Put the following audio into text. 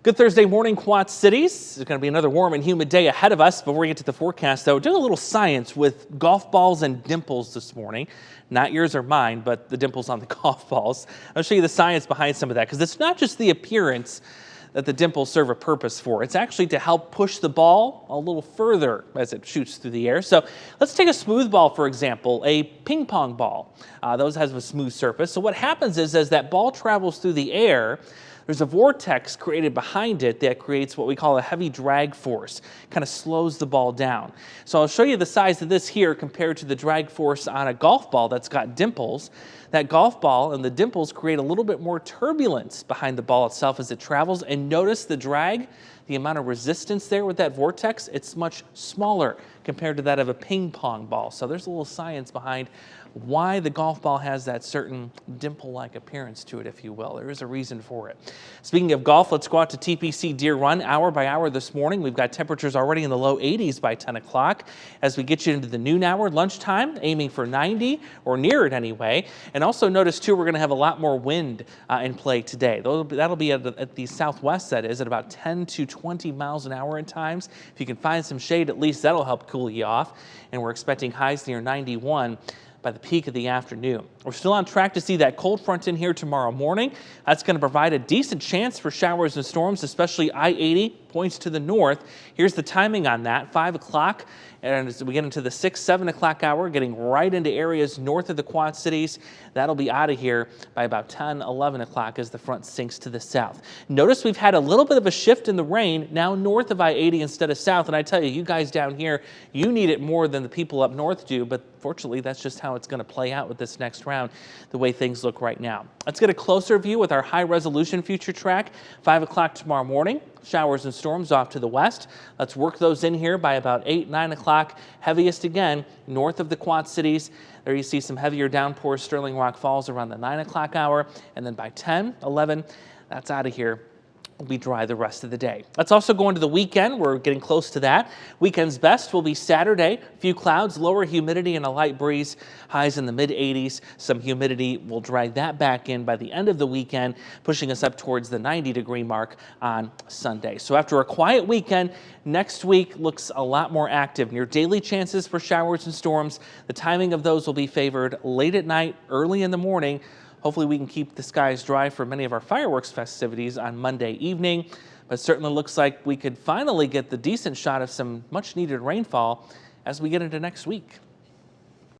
Good Thursday morning, Quad Cities. It's going to be another warm and humid day ahead of us. Before we get to the forecast, though, doing a little science with golf balls and dimples this morning. Not yours or mine, but the dimples on the golf balls. I'll show you the science behind some of that, because it's not just the appearance that the dimples serve a purpose for. It's actually to help push the ball a little further as it shoots through the air. So let's take a smooth ball, for example, a ping pong ball. Those have a smooth surface. So what happens is as that ball travels through the air, there's a vortex created behind it that creates what we call a heavy drag force, kind of slows the ball down. So I'll show you the size of this here compared to the drag force on a golf ball that's got dimples. That golf ball and the dimples create a little bit more turbulence behind the ball itself as it travels. And notice the drag, the amount of resistance there with that vortex, it's much smaller compared to that of a ping pong ball. So there's a little science behind why the golf ball has that certain dimple-like appearance to it, if you will. There is a reason for it. Speaking of golf, let's go out to TPC Deer Run hour by hour this morning. We've got temperatures already in the low 80s by 10 o'clock. As we get you into the noon hour, lunchtime, aiming for 90 or near it anyway. And also notice too, we're going to have a lot more wind in play today. That'll be at the southwest, that is, at about 10 to 20 miles an hour at times. If you can find some shade, at least that'll help cool you off. And we're expecting highs near 91 by the peak of the afternoon. We're still on track to see that cold front in here tomorrow morning. That's going to provide a decent chance for showers and storms, especially I-80 points to the north. Here's the timing on that, 5 o'clock. And as we get into the 6, 7 o'clock hour, getting right into areas north of the Quad Cities, that'll be out of here by about 10, 11 o'clock as the front sinks to the south. Notice we've had a little bit of a shift in the rain, now north of I-80 instead of south. And I tell you, you guys down here, you need it more than the people up north do. But fortunately, that's just how it's going to play out with this next round, the way things look right now. Let's get a closer view with our high-resolution future track. 5 o'clock tomorrow morning, showers and storms off to the west. Let's work those in here by about 8, 9 o'clock. Heaviest again north of the Quad Cities. There you see some heavier downpours, Sterling Rock Falls around the 9 o'clock hour. And then by 10, 11, that's out of here. Will be dry the rest of the day. Let's also go into the weekend. We're getting close to that. Weekend's best will be Saturday. A few clouds, lower humidity, and a light breeze. Highs in the mid-80s. Some humidity will drag that back in by the end of the weekend, pushing us up towards the 90-degree mark on Sunday. So after a quiet weekend, next week looks a lot more active. Near daily chances for showers and storms. The timing of those will be favored late at night, early in the morning. Hopefully we can keep the skies dry for many of our fireworks festivities on Monday evening, but it certainly looks like we could finally get the decent shot of some much needed rainfall as we get into next week.